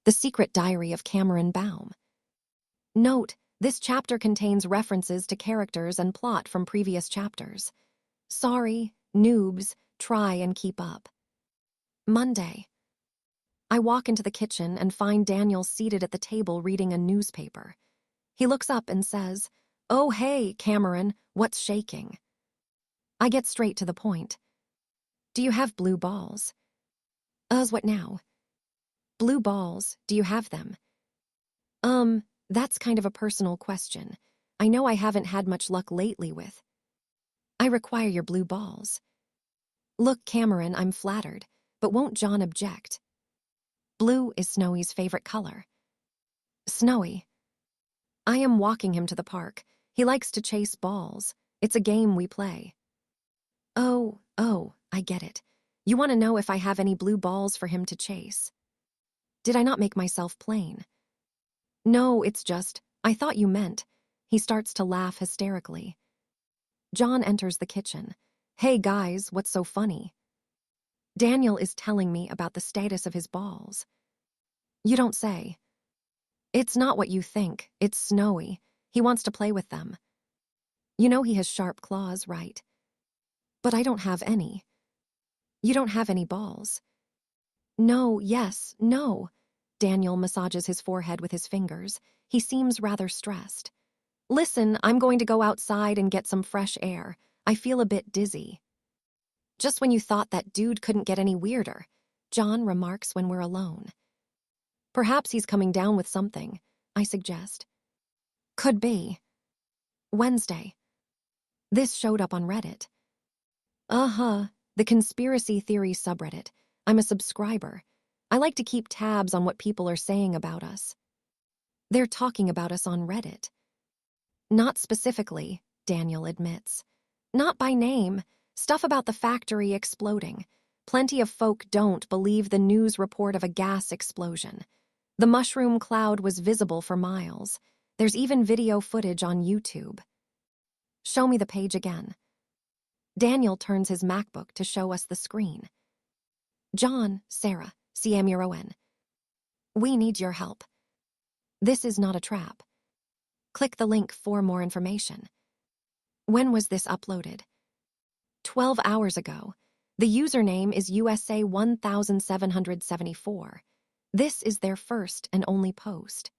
The Secret Diary of Cameron Baum. Note, this chapter contains references to characters and plot from previous chapters. Sorry, noobs, try and keep up. Monday. I walk into the kitchen and find Daniel seated at the table reading a newspaper. He looks up and says, "Oh, hey, Cameron, what's shaking?" I get straight to the point. "Do you have blue balls?" What now?" "Blue balls, do you have them?" That's kind of a personal question. I know I haven't had much luck lately with." "I require your blue balls." "Look, Cameron, I'm flattered, but won't John object?" "Blue is Snowy's favorite color." "Snowy?" "I am walking him to the park. He likes to chase balls. It's a game we play." Oh, I get it. You want to know if I have any blue balls for him to chase." Did I not make myself plain? "No, it's just, I thought you meant." He starts to laugh hysterically. John enters the kitchen. "Hey guys, what's so funny?" Daniel is telling me about the status of his balls. "You don't say." "It's not what you think, it's Snowy. He wants to play with them." "You know he has sharp claws, right?" "But I don't have any." "You don't have any balls." "No, yes, no." Daniel massages his forehead with his fingers. He seems rather stressed. "Listen, I'm going to go outside and get some fresh air. I feel a bit dizzy." "Just when you thought that dude couldn't get any weirder," John remarks when we're alone. "Perhaps he's coming down with something," I suggest. "Could be." Wednesday. This showed up on Reddit. The conspiracy theory subreddit. I'm a subscriber. I like to keep tabs on what people are saying about us. They're talking about us on Reddit. Not specifically, Daniel admits. Not by name. Stuff about the factory exploding. Plenty of folk don't believe the news report of a gas explosion. The mushroom cloud was visible for miles. There's even video footage on YouTube. Show me the page again. Daniel turns his MacBook to show us the screen. John, Sarah, CMURON. We need your help. This is not a trap. Click the link for more information. When was this uploaded? 12 hours ago. The username is USA 1774. This is their first and only post.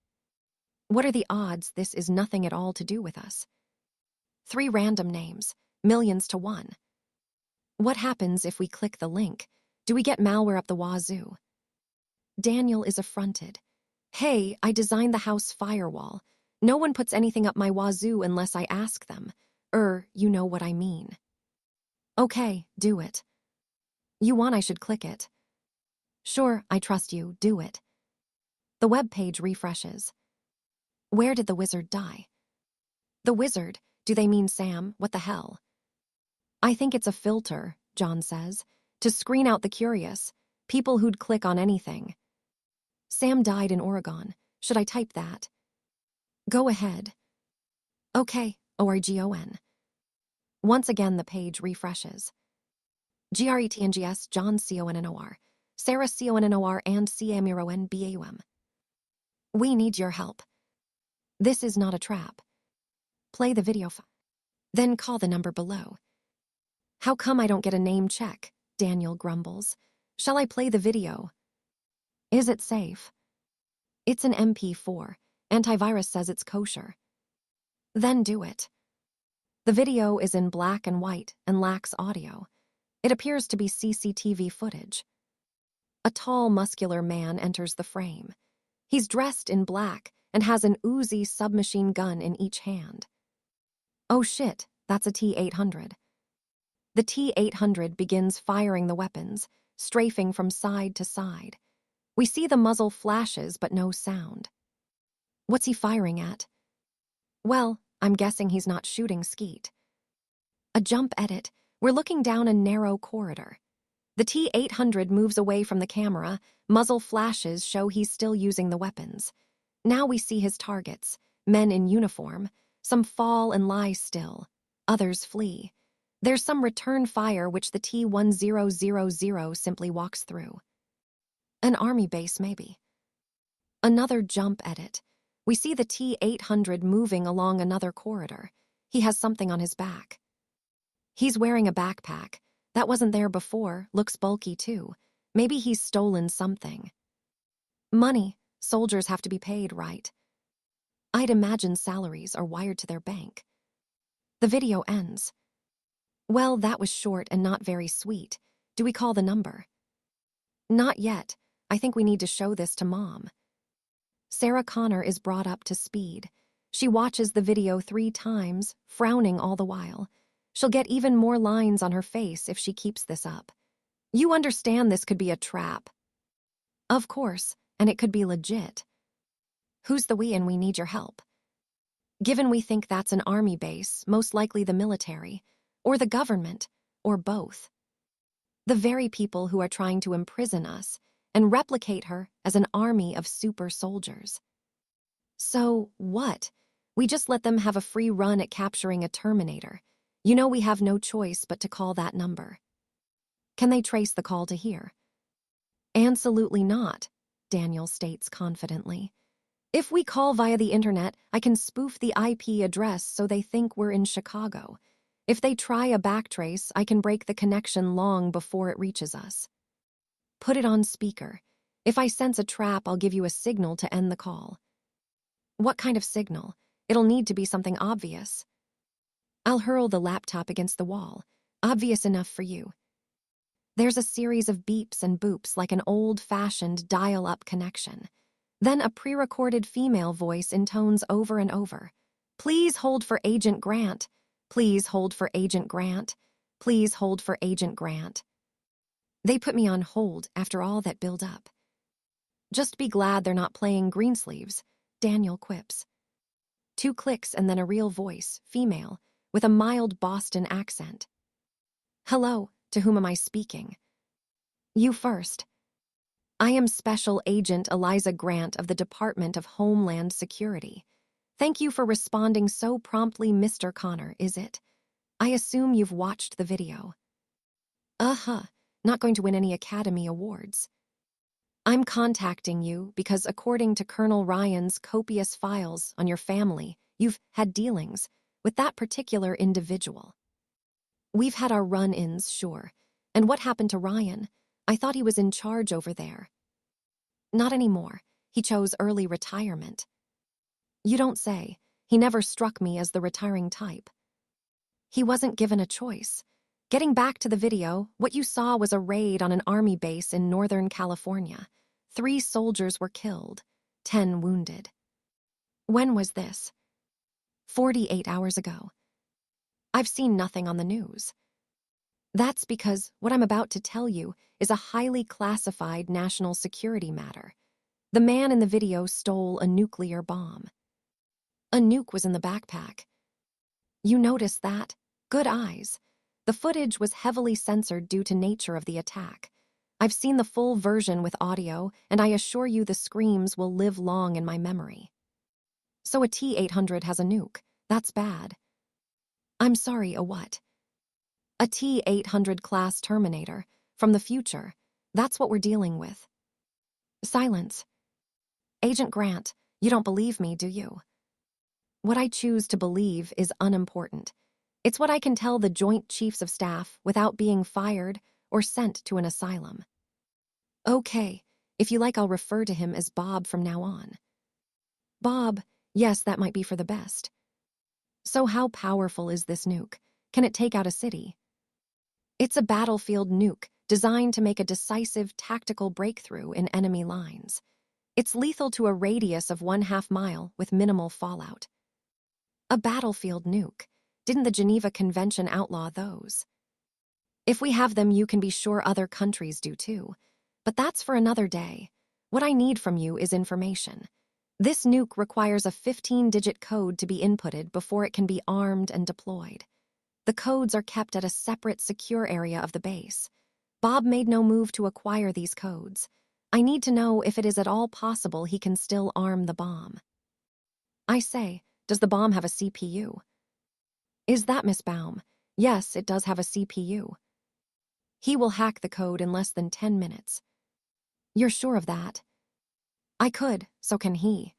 What are the odds this is nothing at all to do with us? 3 random names, millions to 1. What happens if we click the link? Do we get malware up the wazoo? Daniel is affronted. Hey, I designed the house firewall. No one puts anything up my wazoo unless I ask them. You know what I mean. Okay, do it. You want I should click it? Sure, I trust you, do it. The web page refreshes. Where did the wizard die? The wizard? Do they mean Sam? What the hell? I think it's a filter, John says, to screen out the curious, people who'd click on anything. Sam died in Oregon. Should I type that? Go ahead. Okay, ORGON. Once again, the page refreshes. GRETNGS, John CONNOR, Sarah CONNOR, and CAMURON BAUM. We need your help. This is not a trap. Play the video file. Then call the number below. How come I don't get a name check? Daniel grumbles. Shall I play the video? Is it safe? It's an MP4. Antivirus says it's kosher. Then do it. The video is in black and white and lacks audio. It appears to be CCTV footage. A tall, muscular man enters the frame. He's dressed in black and has an Uzi submachine gun in each hand. Oh shit, that's a T-800. The T-800 begins firing the weapons, strafing from side to side. We see the muzzle flashes but no sound. What's he firing at? Well, I'm guessing he's not shooting skeet. A jump edit. We're looking down a narrow corridor. The T-800 moves away from the camera. Muzzle flashes show he's still using the weapons. Now we see his targets, men in uniform. Some fall and lie still. Others flee. There's some return fire which the T-1000 simply walks through. An army base, maybe. Another jump edit. We see the T-800 moving along another corridor. He has something on his back. He's wearing a backpack. That wasn't there before, looks bulky too. Maybe he's stolen something. Money. Soldiers have to be paid, right? I'd imagine salaries are wired to their bank. The video ends. Well, that was short and not very sweet. Do we call the number? Not yet. I think we need to show this to Mom. Sarah Connor is brought up to speed. She watches the video 3 times, frowning all the while. She'll get even more lines on her face if she keeps this up. You understand this could be a trap. Of course, and it could be legit. Who's the we and we need your help? Given we think that's an army base, most likely the military, or the government, or both. The very people who are trying to imprison us and replicate her as an army of super soldiers. So, what? We just let them have a free run at capturing a Terminator. You know we have no choice but to call that number. Can they trace the call to here? Absolutely not, Daniel states confidently. If we call via the internet, I can spoof the IP address so they think we're in Chicago. If they try a backtrace, I can break the connection long before it reaches us. Put it on speaker. If I sense a trap, I'll give you a signal to end the call. What kind of signal? It'll need to be something obvious. I'll hurl the laptop against the wall. Obvious enough for you. There's a series of beeps and boops like an old-fashioned dial-up connection. Then a pre-recorded female voice intones over and over. Please hold for Agent Grant. Please hold for Agent Grant. Please hold for Agent Grant. They put me on hold after all that build up. Just be glad they're not playing Greensleeves, Daniel quips. 2 clicks and then a real voice, female, with a mild Boston accent. Hello, to whom am I speaking? You first. I am Special Agent Eliza Grant of the Department of Homeland Security. Thank you for responding so promptly, Mr. Connor, is it? I assume you've watched the video. Uh-huh, not going to win any Academy Awards. I'm contacting you because according to Colonel Ryan's copious files on your family, you've had dealings with that particular individual. We've had our run-ins, sure. And what happened to Ryan? I thought he was in charge over there. Not anymore. He chose early retirement. You don't say. He never struck me as the retiring type. He wasn't given a choice. Getting back to the video, what you saw was a raid on an army base in Northern California. 3 soldiers were killed, 10 wounded. When was this? 48 hours ago. I've seen nothing on the news. That's because what I'm about to tell you is a highly classified national security matter. The man in the video stole a nuclear bomb. A nuke was in the backpack. You noticed that? Good eyes. The footage was heavily censored due to nature of the attack. I've seen the full version with audio, and I assure you the screams will live long in my memory. So a T-800 has a nuke. That's bad. I'm sorry, a what? A T-800 class Terminator, from the future. That's what we're dealing with. Silence. Agent Grant, you don't believe me, do you? What I choose to believe is unimportant. It's what I can tell the Joint Chiefs of Staff without being fired or sent to an asylum. Okay, if you like, I'll refer to him as Bob from now on. Bob, yes, that might be for the best. So how powerful is this nuke? Can it take out a city? It's a battlefield nuke designed to make a decisive tactical breakthrough in enemy lines. It's lethal to a radius of 1/2 mile with minimal fallout. A battlefield nuke. Didn't the Geneva Convention outlaw those? If we have them, you can be sure other countries do too. But that's for another day. What I need from you is information. This nuke requires a 15-digit code to be inputted before it can be armed and deployed. The codes are kept at a separate secure area of the base. Bob made no move to acquire these codes. I need to know if it is at all possible he can still arm the bomb. I say, does the bomb have a CPU? Is that Miss Baum? Yes, it does have a CPU. He will hack the code in less than 10 minutes. You're sure of that? I could, so can he.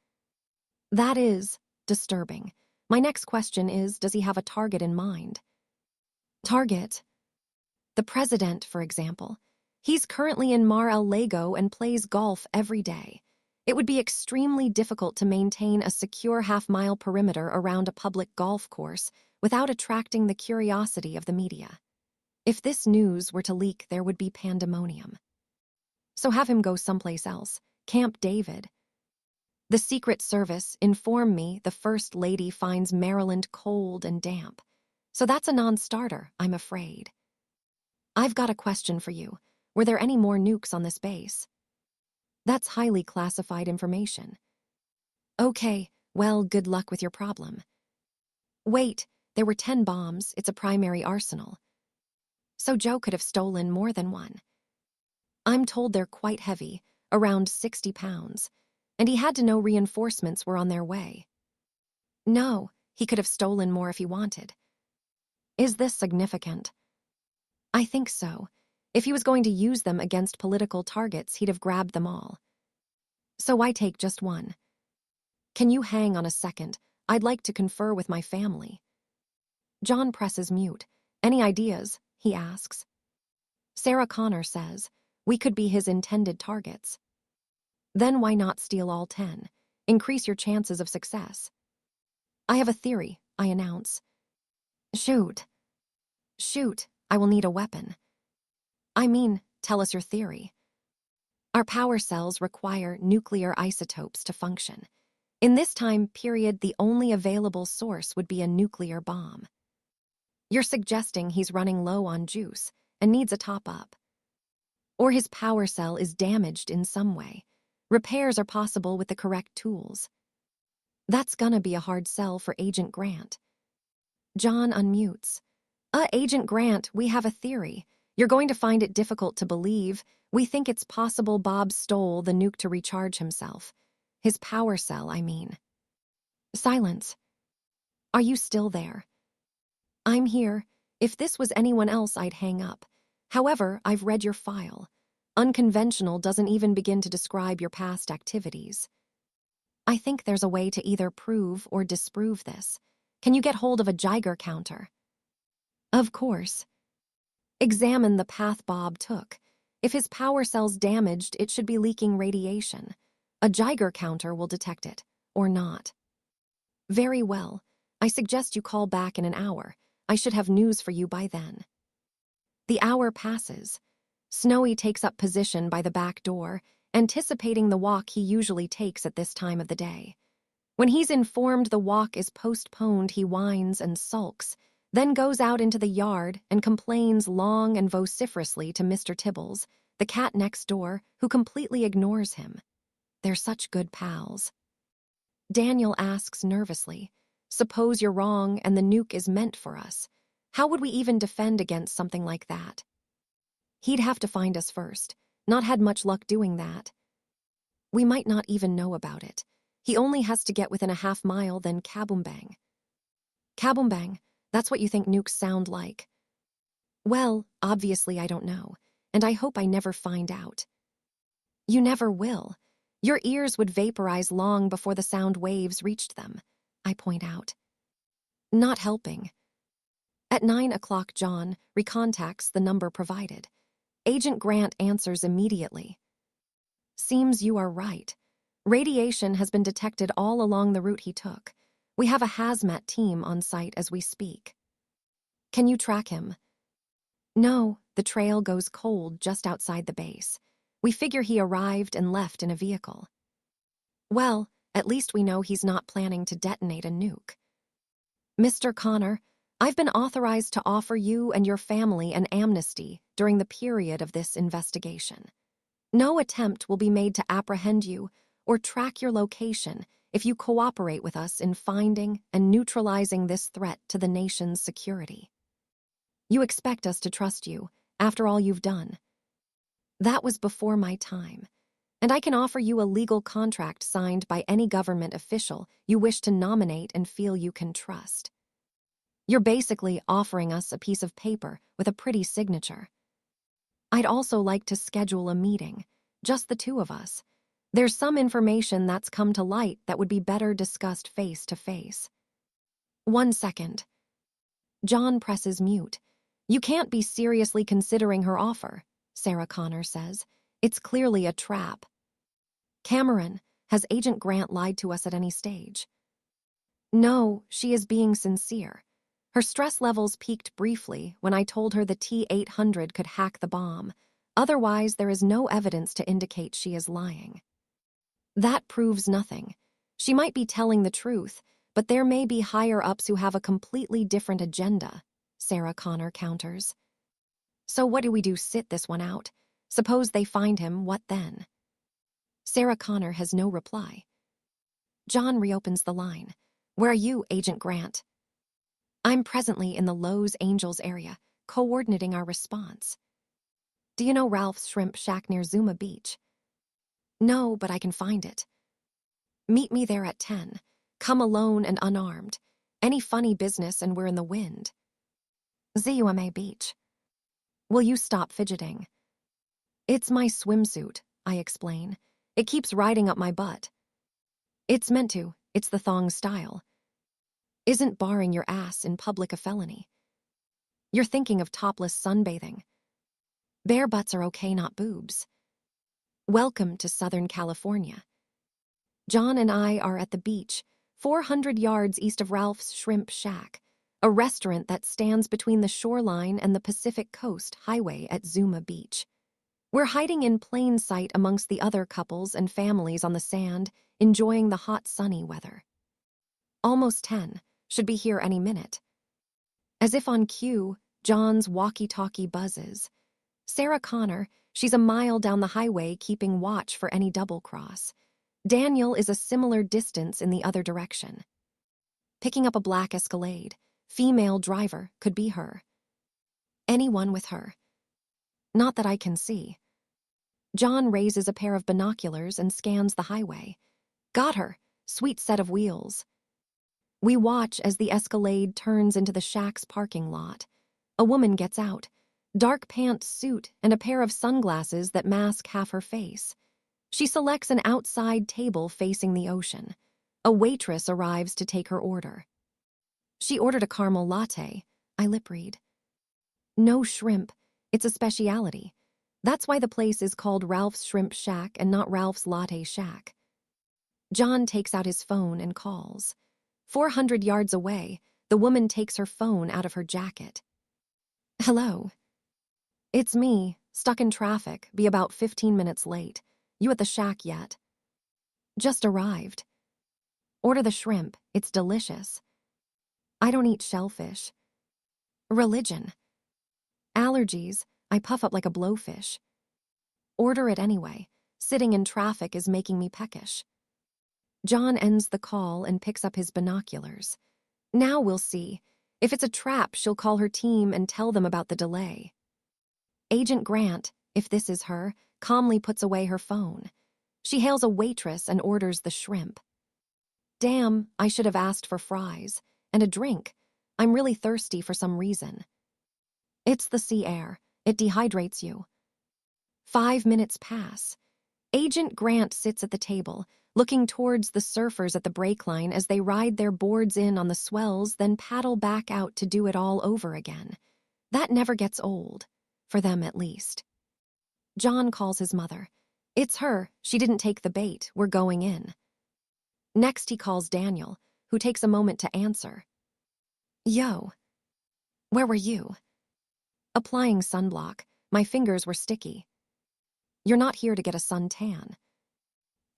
That is disturbing. My next question is, does he have a target in mind? Target? The president, for example. He's currently in Mar-a-Lago and plays golf every day. It would be extremely difficult to maintain a secure half-mile perimeter around a public golf course without attracting the curiosity of the media. If this news were to leak, there would be pandemonium. So have him go someplace else. Camp David. The Secret Service informed me the First Lady finds Maryland cold and damp. So that's a non-starter, I'm afraid. I've got a question for you. Were there any more nukes on this base? That's highly classified information. Okay, well, good luck with your problem. Wait, there were 10 bombs. It's a primary arsenal. So Joe could have stolen more than one. I'm told they're quite heavy, around 60 pounds, and he had to know reinforcements were on their way. No, he could have stolen more if he wanted. Is this significant? I think so. If he was going to use them against political targets, he'd have grabbed them all. So why take just one? Can you hang on a second? I'd like to confer with my family. John presses mute. Any ideas? He asks. Sarah Connor says, we could be his intended targets. Then why not steal all 10? Increase your chances of success. I have a theory, I announce. Shoot. Shoot, I will need a weapon. I mean, tell us your theory. Our power cells require nuclear isotopes to function. In this time period, the only available source would be a nuclear bomb. You're suggesting he's running low on juice and needs a top-up. Or his power cell is damaged in some way. Repairs are possible with the correct tools. That's gonna be a hard sell for Agent Grant. John unmutes. Agent Grant, we have a theory. You're going to find it difficult to believe. We think it's possible Bob stole the nuke to recharge himself. His power cell, I mean. Silence. Are you still there? I'm here. If this was anyone else, I'd hang up. However, I've read your file. Unconventional doesn't even begin to describe your past activities. I think there's a way to either prove or disprove this. Can you get hold of a Geiger counter? Of course. Examine the path Bob took. If his power cell's damaged, it should be leaking radiation. A Geiger counter will detect it, or not. Very well. I suggest you call back in an hour. I should have news for you by then. The hour passes. Snowy takes up position by the back door, anticipating the walk he usually takes at this time of the day. When he's informed the walk is postponed, he whines and sulks, then goes out into the yard and complains long and vociferously to Mr. Tibbles, the cat next door, who completely ignores him. They're such good pals. Daniel asks nervously, suppose you're wrong and the nuke is meant for us. How would we even defend against something like that? He'd have to find us first. Not had much luck doing that. We might not even know about it. He only has to get within a half mile, then kaboom bang. Kaboom bang, that's what you think nukes sound like. Well, obviously I don't know, and I hope I never find out. You never will. Your ears would vaporize long before the sound waves reached them, I point out. Not helping. At 9 o'clock, John recontacts the number provided. Agent Grant answers immediately. Seems you are right. Radiation has been detected all along the route he took. We have a hazmat team on site as we speak. Can you track him? No, the trail goes cold just outside the base. We figure he arrived and left in a vehicle. Well, at least we know he's not planning to detonate a nuke. Mr. Connor, I've been authorized to offer you and your family an amnesty during the period of this investigation. No attempt will be made to apprehend you or track your location if you cooperate with us in finding and neutralizing this threat to the nation's security. You expect us to trust you after all you've done. That was before my time, and I can offer you a legal contract signed by any government official you wish to nominate and feel you can trust. You're basically offering us a piece of paper with a pretty signature. I'd also like to schedule a meeting, just the two of us. There's some information that's come to light that would be better discussed face to face. 1 second. John presses mute. You can't be seriously considering her offer, Sarah Connor says. It's clearly a trap. Cameron, has Agent Grant lied to us at any stage? No, she is being sincere. Her stress levels peaked briefly when I told her the T-800 could hack the bomb. Otherwise, there is no evidence to indicate she is lying. That proves nothing. She might be telling the truth, but there may be higher-ups who have a completely different agenda, Sarah Connor counters. So what do we do? Sit this one out? Suppose they find him, what then? Sarah Connor has no reply. John reopens the line. Where are you, Agent Grant? I'm presently in the Los Angeles area, coordinating our response. Do you know Ralph's shrimp shack near Zuma Beach? No, but I can find it. Meet me there at 10. Come alone and unarmed. Any funny business and we're in the wind. Zuma Beach. Will you stop fidgeting? It's my swimsuit, I explain. It keeps riding up my butt. It's meant to. It's the thong style. Isn't barring your ass in public a felony? You're thinking of topless sunbathing. Bare butts are okay, not boobs. Welcome to Southern California. John and I are at the beach, 400 yards east of Ralph's Shrimp Shack, a restaurant that stands between the shoreline and the Pacific Coast Highway at Zuma Beach. We're hiding in plain sight amongst the other couples and families on the sand, enjoying the hot sunny weather. Almost 10, should be here any minute. As if on cue, John's walkie-talkie buzzes. Sarah Connor, she's a mile down the highway keeping watch for any double-cross. Daniel is a similar distance in the other direction. Picking up a black Escalade. Female driver, could be her. Anyone with her. Not that I can see. John raises a pair of binoculars and scans the highway. Got her. Sweet set of wheels. We watch as the Escalade turns into the shack's parking lot. A woman gets out. Dark pants suit and a pair of sunglasses that mask half her face. She selects an outside table facing the ocean. A waitress arrives to take her order. She ordered a caramel latte. I lip read. No shrimp. It's a speciality. That's why the place is called Ralph's Shrimp Shack and not Ralph's Latte Shack. John takes out his phone and calls. 400 yards away, the woman takes her phone out of her jacket. Hello. It's me, stuck in traffic, be about 15 minutes late. You at the shack yet? Just arrived. Order the shrimp, it's delicious. I don't eat shellfish. Religion. Allergies, I puff up like a blowfish. Order it anyway. Sitting in traffic is making me peckish. John ends the call and picks up his binoculars. Now we'll see. If it's a trap, she'll call her team and tell them about the delay. Agent Grant, if this is her, calmly puts away her phone. She hails a waitress and orders the shrimp. Damn, I should have asked for fries. And a drink. I'm really thirsty for some reason. It's the sea air. It dehydrates you. 5 minutes pass. Agent Grant sits at the table, looking towards the surfers at the brake line as they ride their boards in on the swells, then paddle back out to do it all over again. That never gets old. For them, at least. John calls his mother. It's her. She didn't take the bait. We're going in. Next, he calls Daniel, who takes a moment to answer. Yo. Where were you? Applying sunblock. My fingers were sticky. You're not here to get a suntan.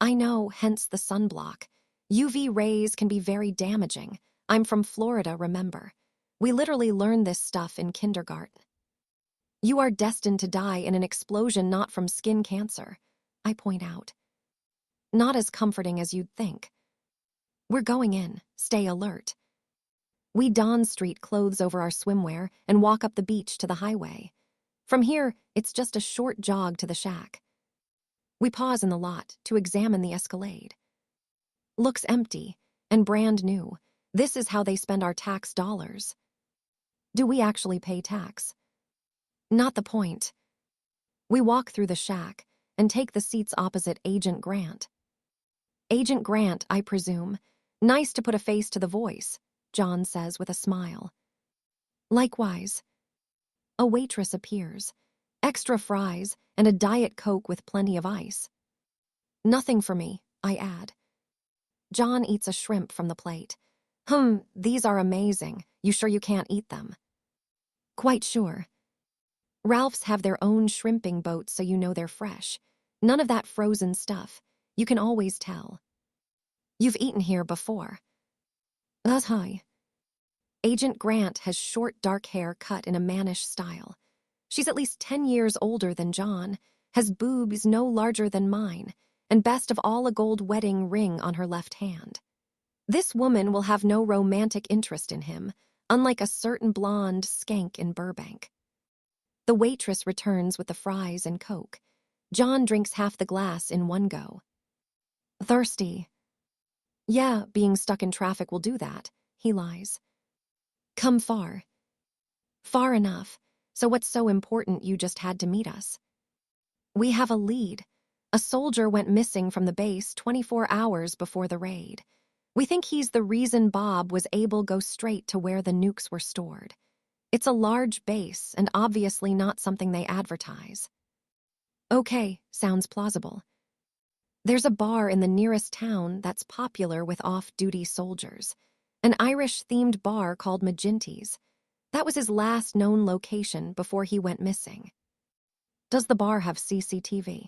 I know, hence the sunblock. UV rays can be very damaging. I'm from Florida, remember. We literally learned this stuff in kindergarten. You are destined to die in an explosion not from skin cancer, I point out. Not as comforting as you'd think. We're going in. Stay alert. We don street clothes over our swimwear and walk up the beach to the highway. From here, it's just a short jog to the shack. We pause in the lot to examine the Escalade. Looks empty and brand new. This is how they spend our tax dollars. Do we actually pay tax? Not the point. We walk through the shack. and take the seats opposite Agent Grant. Agent Grant, I presume. Nice to put a face to the voice, John says with a smile. Likewise. A waitress appears. Extra fries and a Diet Coke with plenty of ice. Nothing for me, I add. John eats a shrimp from the plate. These are amazing. You sure you can't eat them? Quite sure. Ralph's have their own shrimping boats so you know they're fresh. None of that frozen stuff. You can always tell. You've eaten here before. That's high. Agent Grant has short dark hair cut in a mannish style. She's at least 10 years older than John, has boobs no larger than mine, and best of all a gold wedding ring on her left hand. This woman will have no romantic interest in him, unlike a certain blonde skank in Burbank. The waitress returns with the fries and Coke. John drinks half the glass in one go. Thirsty. Yeah, being stuck in traffic will do that, he lies. Come far. Far enough, so what's so important you just had to meet us? We have a lead. A soldier went missing from the base 24 hours before the raid. We think he's the reason Bob was able to go straight to where the nukes were stored. It's a large base and obviously not something they advertise. Okay, sounds plausible. There's a bar in the nearest town that's popular with off-duty soldiers. An Irish-themed bar called Maginty's. That was his last known location before he went missing. Does the bar have CCTV?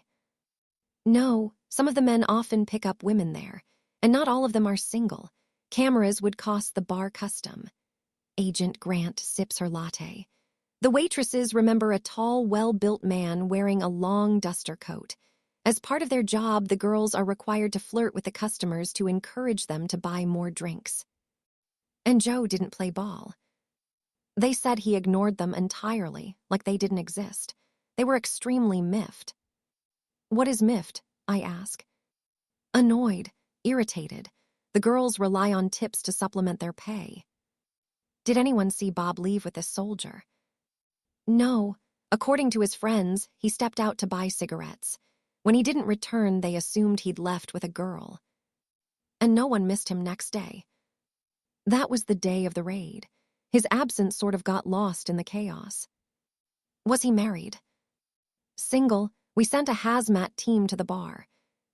No, some of the men often pick up women there, and not all of them are single. Cameras would cost the bar custom. Agent Grant sips her latte. The waitresses remember a tall, well-built man wearing a long duster coat. As part of their job, the girls are required to flirt with the customers to encourage them to buy more drinks. And Joe didn't play ball. They said he ignored them entirely, like they didn't exist. They were extremely miffed. What is miffed? I ask. Annoyed, irritated. The girls rely on tips to supplement their pay. Did anyone see Bob leave with this soldier? No. According to his friends, he stepped out to buy cigarettes. When he didn't return, they assumed he'd left with a girl. And no one missed him next day. That was the day of the raid. His absence sort of got lost in the chaos. Was he married? Single. We sent a hazmat team to the bar.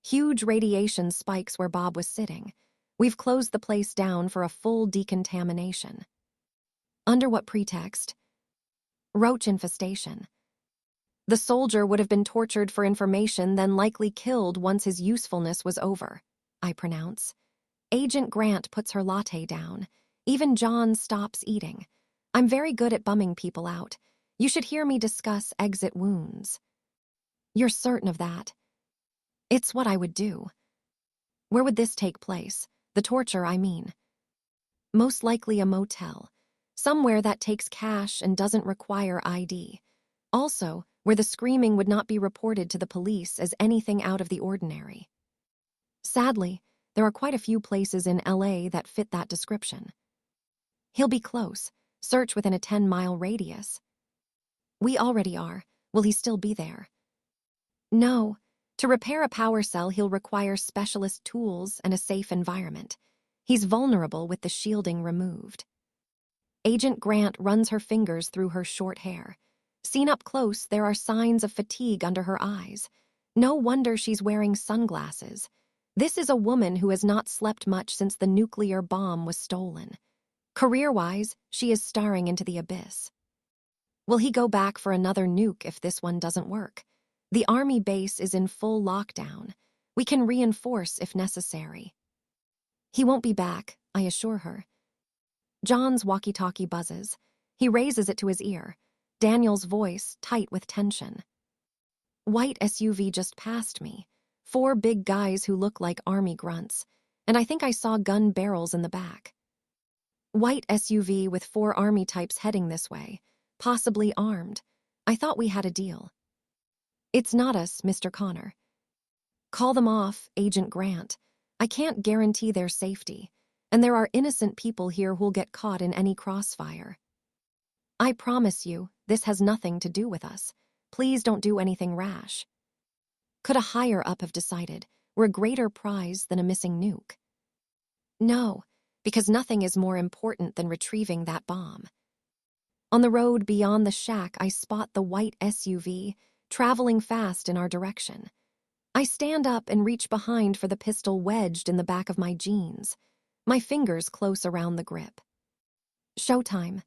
Huge radiation spikes where Bob was sitting. We've closed the place down for a full decontamination. Under what pretext? Roach infestation. The soldier would have been tortured for information, then likely killed once his usefulness was over, I pronounce. Agent Grant puts her latte down. Even John stops eating. I'm very good at bumming people out. You should hear me discuss exit wounds. You're certain of that? It's what I would do. Where would this take place? The torture, I mean. Most likely a motel. Somewhere that takes cash and doesn't require ID. Also, where the screaming would not be reported to the police as anything out of the ordinary. Sadly, there are quite a few places in LA that fit that description. He'll be close. Search within a 10-mile radius. We already are. Will he still be there? No. To repair a power cell, he'll require specialist tools and a safe environment. He's vulnerable with the shielding removed. Agent Grant runs her fingers through her short hair. Seen up close, there are signs of fatigue under her eyes. No wonder she's wearing sunglasses. This is a woman who has not slept much since the nuclear bomb was stolen. Career-wise, she is staring into the abyss. Will he go back for another nuke if this one doesn't work? The Army base is in full lockdown. We can reinforce if necessary. He won't be back, I assure her. John's walkie-talkie buzzes. He raises it to his ear. Daniel's voice, tight with tension. White SUV just passed me. 4 big guys who look like army grunts. And I think I saw gun barrels in the back. White SUV with 4 army types heading this way. Possibly armed. I thought we had a deal. It's not us, Mr. Connor. Call them off, Agent Grant. I can't guarantee their safety. And there are innocent people here who'll get caught in any crossfire. I promise you, this has nothing to do with us. Please don't do anything rash. Could a higher up have decided we're a greater prize than a missing nuke? No, because nothing is more important than retrieving that bomb. On the road beyond the shack, I spot the white SUV traveling fast in our direction. I stand up and reach behind for the pistol wedged in the back of my jeans, my fingers close around the grip. Showtime.